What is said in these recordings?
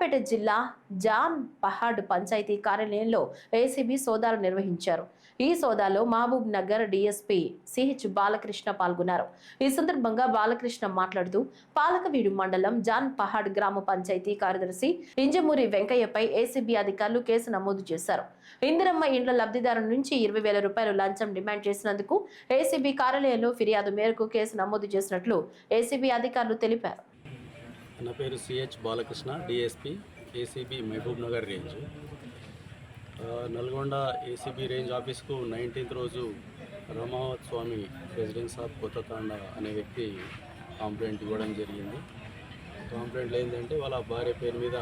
సిద్దిపేట జిల్లా జాన్ పహాడ్ పంచాయతీ కార్యాలయంలో ఏసీబీ సోదాలు నిర్వహించారు. ఈ సోదాలో మహబూబ్ నగర్ డీఎస్పీ సిహెచ్ బాలకృష్ణ పాల్గొన్నారు. ఈ సందర్భంగా బాలకృష్ణ మాట్లాడుతూ పాలకవీడు మండలం జాన్ పహాడ్ గ్రామ పంచాయతీ కార్యదర్శి ఇంజమూరి వెంకయ్యపై ఏసీబీ అధికారులు కేసు నమోదు చేశారు. ఇందిరమ్మ ఇండ్ల లబ్ధిదారు నుంచి 20,000 రూపాయలు లంచం డిమాండ్ చేసినందుకు ఏసీబీ కార్యాలయంలో ఫిర్యాదు మేరకు కేసు నమోదు చేసినట్లు ఏసీబీ అధికారులు తెలిపారు. నా పేరు CH Balakrishna, DSP ACB Mahabubnagar range. Nalgonda ACB range ఆఫీస్కు 19th రోజు రమావత్ స్వామి రెసిడెన్స్ ఆఫ్ కొత్తతాండ అనే వ్యక్తి కంప్లైంట్ ఇవ్వడం జరిగింది. కంప్లైంట్లో ఏంటంటే వాళ్ళ భార్య పేరు మీద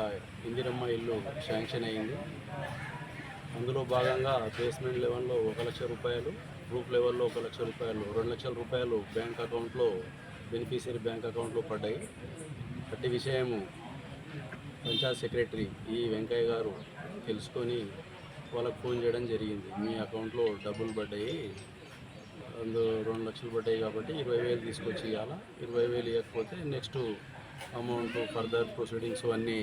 ఇందిరమ్మ ఇల్లు శాంక్షన్ అయ్యింది. అందులో భాగంగా బేస్మెంట్ లెవెల్లో 1,00,000 రూపాయలు, రూఫ్ లెవెల్లో 1,00,000 రూపాయలు, 2,00,000 రూపాయలు బ్యాంక్ అకౌంట్లో బెనిఫిషియరీ బ్యాంక్ అకౌంట్లో పడ్డాయి. అట్టి విషయము పంచాయత్ సెక్రటరీ ఈ వెంకయ్య గారు తెలుసుకొని వాళ్ళకు ఫోన్ చేయడం జరిగింది. మీ అకౌంట్లో డబ్బులు పడ్డాయి, అందులో 2 లక్షలు పడ్డాయి కాబట్టి 20,000 తీసుకొచ్చి ఇవ్వాలా, 20,000 ఇవ్వకపోతే నెక్స్ట్ అమౌంట్ ఫర్దర్ ప్రొసీడింగ్స్ అన్నీ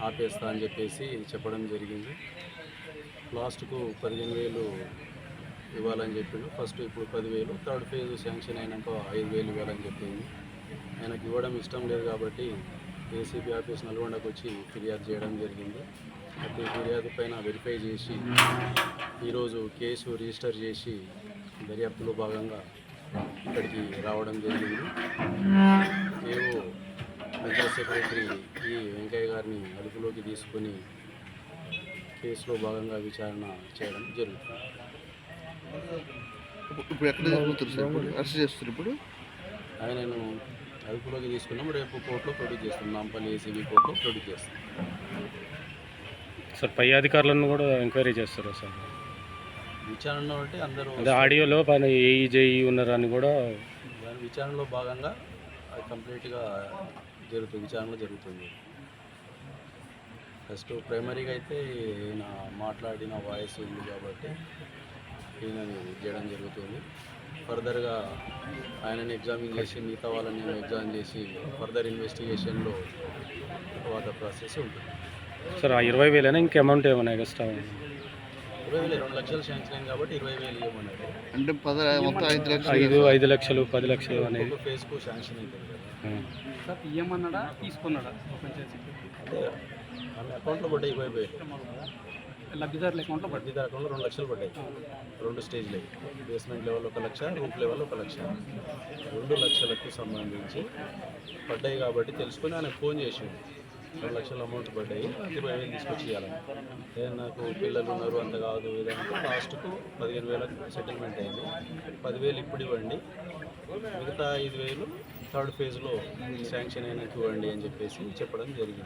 ఆపేస్తా అని చెప్పేసి చెప్పడం జరిగింది. లాస్ట్కు 15,000 ఇవ్వాలని చెప్పిండు. ఫస్ట్ ఇప్పుడు 10,000, థర్డ్ ఫేజ్ శాంక్షన్ అయినాక 5,000 ఇవ్వాలని చెప్పింది. ఆయనకు ఇవ్వడం ఇష్టం లేదు కాబట్టి ఏసీబీ ఆఫీస్ నల్గొండకు వచ్చి ఫిర్యాదు చేయడం జరిగింది. అయితే ఫిర్యాదు పైన వెరిఫై చేసి ఈరోజు కేసు రిజిస్టర్ చేసి దర్యాప్తులో భాగంగా ఇక్కడికి రావడం జరిగింది. ఏవో పంచాయత్ సెక్రటరీ ఈ వెంకయ్య గారిని అదుపులోకి తీసుకొని కేసులో భాగంగా విచారణ చేయడం జరుగుతుంది. ఇప్పుడు ఎక్కడ అరెస్ట్ చేస్తారు? ఇప్పుడు ఆయనను అదుపులోకి తీసుకున్నాం. రేపు కోర్టులో ప్రొడ్యూస్ చేస్తాం. నాంపల్లి ఏసీబీ కోర్టులో ప్రొడ్యూస్ చేస్తాం. సార్ పై అధికారులను కూడా ఎంక్వైరీ చేస్తారా సార్? విచారణలో అంటే అందరూ ఆడియోలో పైన ఏఈజేఈ ఉన్నారని కూడా దాని విచారణలో భాగంగా అది కంప్లీట్గా జరుగుతుంది, విచారణలో జరుగుతుంది. ఫస్ట్ ప్రైమరీగా అయితే ఈయన మాట్లాడిన వాయిస్ ఉంది కాబట్టి ఈయనని చేయడం జరుగుతుంది. ఫర్దర్గా ఆయనని ఎగ్జామిన్ చేసి మిగతా వాళ్ళని ఎగ్జామిన్ చేసి ఫర్దర్ ఇన్వెస్టిగేషన్లో తర్వాత ప్రాసెస్ ఉంటుంది. సార్ ఆ 20,000 ఇంకా అమౌంట్ ఏమన్నా ఎక్స్ట్రా? 20,000 2 లక్షలు శాంక్షన్ అయింది కాబట్టి 20,000 ఇవ్వమన్నారు. అంటే మొత్తం 5 లక్షలు 10 లక్షలు అనేది ఒక ఫేజ్కు శాంక్షన్ అవుతుంది కదా సార్. ఇవ్వమన్నాడా తీసుకున్నాడా? అంటే ఆమె అకౌంట్లో పడ్డాయి 20,000, లబ్ధిదారుల అకౌంట్లో లబ్ధిదారు అకౌంట్లో 2 లక్షలు పడ్డాయి. 2 స్టేజ్లు, బేస్మెంట్ లెవెల్లో 1,00,000, రూఫ్ లెవెల్లో 1,00,000. 2 లక్షలకు సంబంధించి పడ్డాయి కాబట్టి తెలుసుకొని ఆయన ఫోన్ చేసిండు. 2 లక్షల అమౌంట్ పడ్డాయి, 20,000 తీసుకొచ్చి ఇవ్వాలని. నాకు పిల్లలు ఉన్నారు అంత కాదు ఏదంటే లాస్ట్కు 15,000 సెటిల్మెంట్ అయింది. 10,000 ఇప్పుడు ఇవ్వండి, మిగతా 5,000 థర్డ్ ఫేజ్లో శాంక్షన్ అయినాక ఇవ్వండి అని చెప్పేసి చెప్పడం జరిగింది.